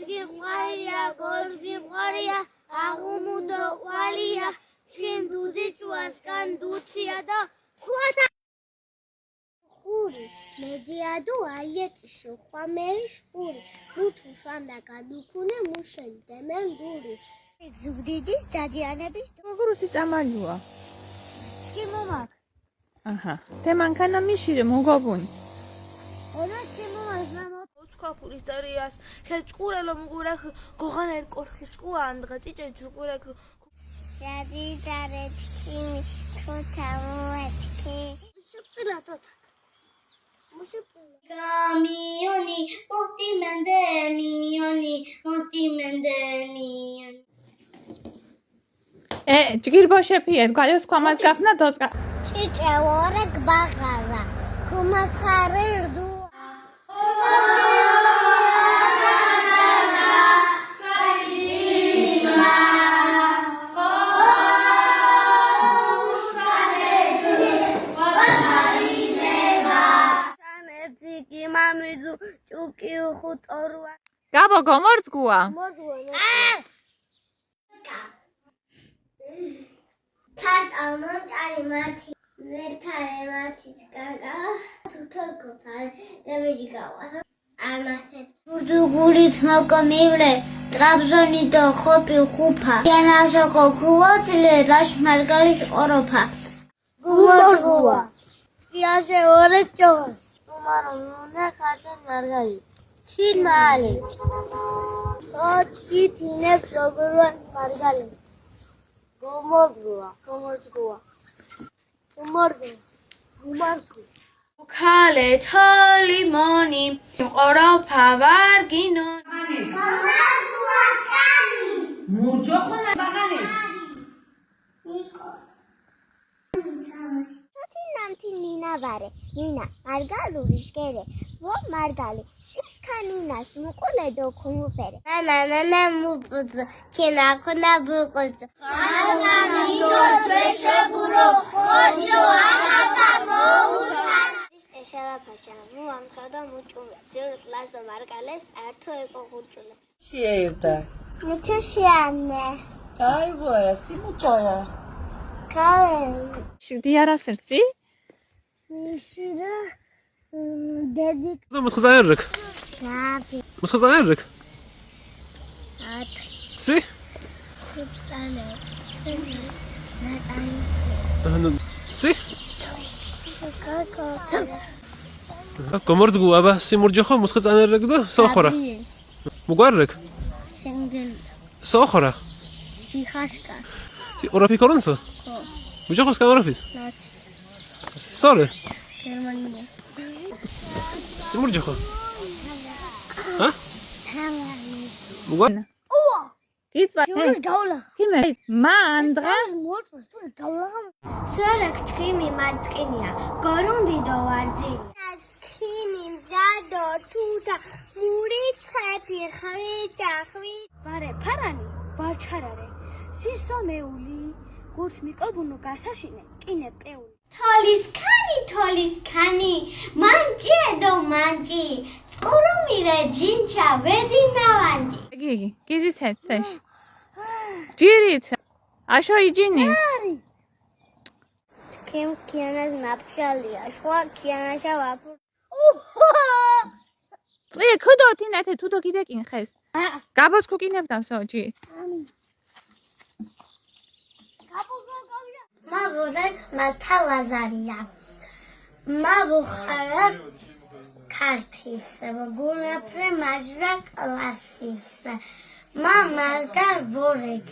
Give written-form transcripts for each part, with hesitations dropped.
გორჯი ყვარია, გორჯი ყვარია, აღუმუდო ყვალია, ჩქიმ დუდი ჭუასკან დუცია და ხუათა ხური, მედიადუ აიეტიშო, ხვამერი შხური, მუთუ შანდა გადუქუნე მუშელი დემენ დური. ზუგდიდის დადიანების როგორი წამალუა? ჩქიმომაკ. აჰა. te mancana mishire mogobuni. Ona ჩქიმომაკ მამო Скапуრის წერიას შეჭურელო მგურა გოღანერ კორხის ყუა ანდღა ჭიჭე ჯურა Jadi cari çkimi tutamu çki. Musipulato. Musipula. Kamioni, multimende mioni, multimende mioni. ჯგირ ბოშეფიე, გაიოს ქვამას გაფნა დოწკა. Çiçe orek bagala. Kumatsare rdu. Mamizu çuki xutorua. გაბო გომორძგუა? Tataman kalimati vetare matisgaga tutorkotar demigawa. Amase Portugulit makamivle Trabzoni do xopi xupa. Yanasoko kuotle dash margalish oropa. Gumorgua. Kiase orechos. Maruna karte margali. Chilmali. Otki tine program margali. Gomordgua. Gomordgua. Gomordgua. ხალე თოლი მონი ყორო ფავარგინო Gomordgua skani. Murjokhona bagane. Niko. Namti Nina vare. Nina margaluris kere. Vo margali. Siskaninas mukule do kumupere. Na mupuzu. Kina kuna bukuzu. Ana mido treshe buro khodio anata mousana. Eshava pasha. Mu amkada muchume. Zerus lazo margales erto eko khuchule. Sheerda. Muchushiane. Aygoya, simuchoya. Karen. შდიარა სერცი? Mishira. Dedik. Muskuzanerlik. Gabi. Muskuzanerlik. At. Si? Kutsane. Si? Kako. Gomordzgu aba simurjoxo muskuzanerlik do soxora. Mugarlik. Şengel. Soxora. Jihashka. Si orapi koronso? Mujoxos kamerafis. Nat. Sore. Germania. Simurjoxo. Ha? Hamani. Mugar. გიწვა Gawla. ქიმე მან დღე Motos tu gawla. Sarak çkimi matkinja. Gorundi do varzi. Çkimi zado tuta. Muri tshepi khvita khvi. ბარე ფარანი ვარჩარარე სისომეული გურს მიკობუნო გასაშინე კინე პეული Toliskani. Manchi do manchi. Squrumire jincha vedinavanji. გიგი გიზიცეთ ჯირით აშო იჯინი Kim kianas napshalia. Shwa kianasha vapur. წვე ქუდოთი ნათე თუდო კიდე კინხეს გაბოს ქუკინებდანსო ჯი Ma vodek matalazaria. Ma bukhara kartis. Gulapre majra klasis. Ma marga vorek.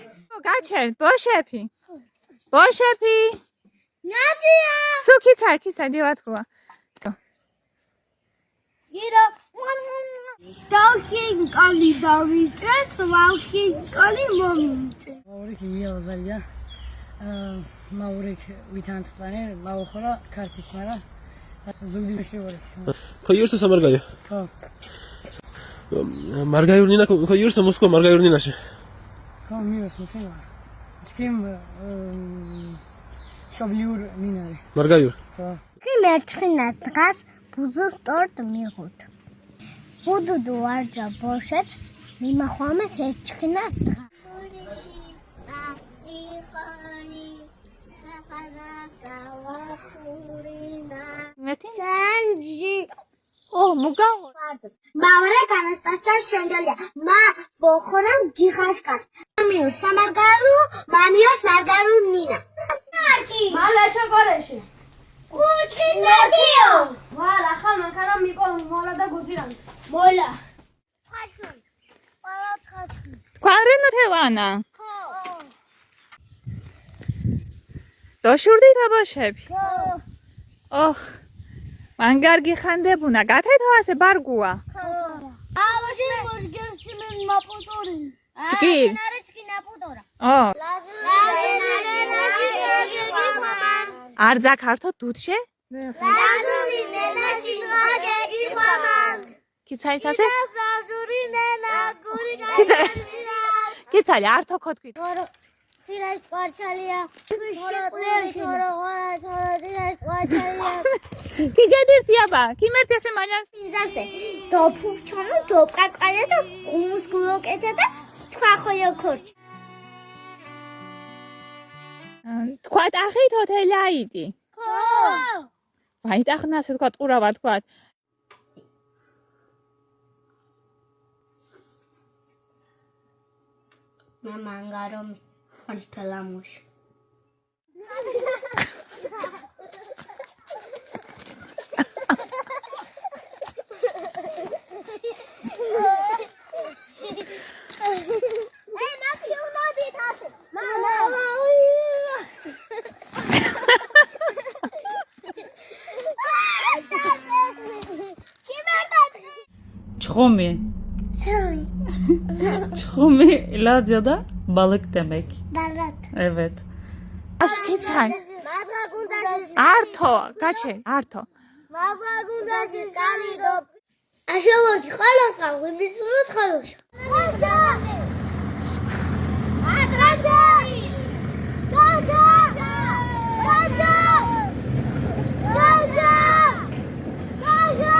გაჩერდ ბოშეფი Nadia. სუქიცა ქისა დივათქვა Gida. Dalhin kali davitres. Valhin kali momitre. Maurik yelzalia. Maurik vitantlaner, maukhora kartishmara. Zugdi shevore. Koyursa samargayo. Ko. Margayurnina koyursa Moskva margayurninashi. Ko miyo kutena. Kim Shabliur minare. Margayur. Ko. Kimetrina dras buzos tort mighut. Budu varja boshet მიმახვამეს ეჩქნა დღა მეთინ სანჯი ო მუგაო მავრე განასტასთან შემდელია მა ვოხორამ ჯიხაშკას მამიოს სამარგარო მამიოს მარგარო ნინა ნარკი მალა ჩოკორეში კუჩკი ნარკიო ვარა ხან მანქანა მიყო მოლა და გუძირან მოლა ხაჩი ყველა ხაჩი თქვენ რენათევანა დაშურდით აბაშები ოხ მან კარგი ხანდებუნა გათეთო ასე ბარგუა ავაჟი მოსგენსი მე მაპოტორი ჩკი ნარეჩკი ნაპოტორა ო ლაზური არ ზაქართო დუდშე ნენაში მაგები ხომან კიცაითაზე ლაზური ნენა გური კიცალი ართო ქოთქვით ცირაშ ყვარჩალია თორო ცირაშ ყვარჩალია კი გედირთი აბა კი მერტი ასე მალიანს ინზასე დოფუჩონო დოპკაკალე და გუმს გულოკეთე და თქვა ხოლო ქორჩ თქვათ ახით უთელაიდი ხო ვაიტახნა ასე თქვათ ყურავა თქვათ მამანგარო არის ფელამუშ ე მაქიუნოდი თასე მამა ჩხომი ჩოი ჩხომი ლადია და balık demek. დარად Evet. Aşkısan. მაგა გუნდაში Arto. Kaçı? Arto. მაგა გუნდაში სკალიდო აშოვოდი ხოლოსა ვიბისუროთ ხოლოს ხაჯა აკრაჯა გაჯა გაჯა გაჯა გაჯა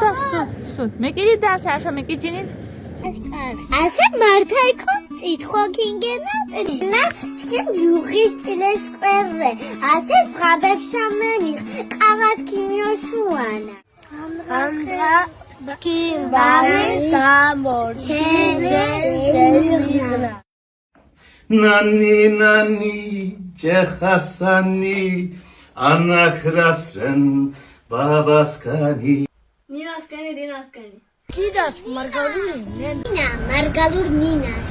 Da sud. Mekili dansa aşo mekicinin. ასე მართა იქო წითხო კინგენა ნა ჩკი მიუღი ჭილეს კვერზე ასე ზღაბებს სამემიხ ყავად კინიოსუანა ამდრა კი ვარე სამორჩენე Nani nani cehasani anakrasren babaskani ნინასკენი დინასკენი კიდას მარგალურ ნინას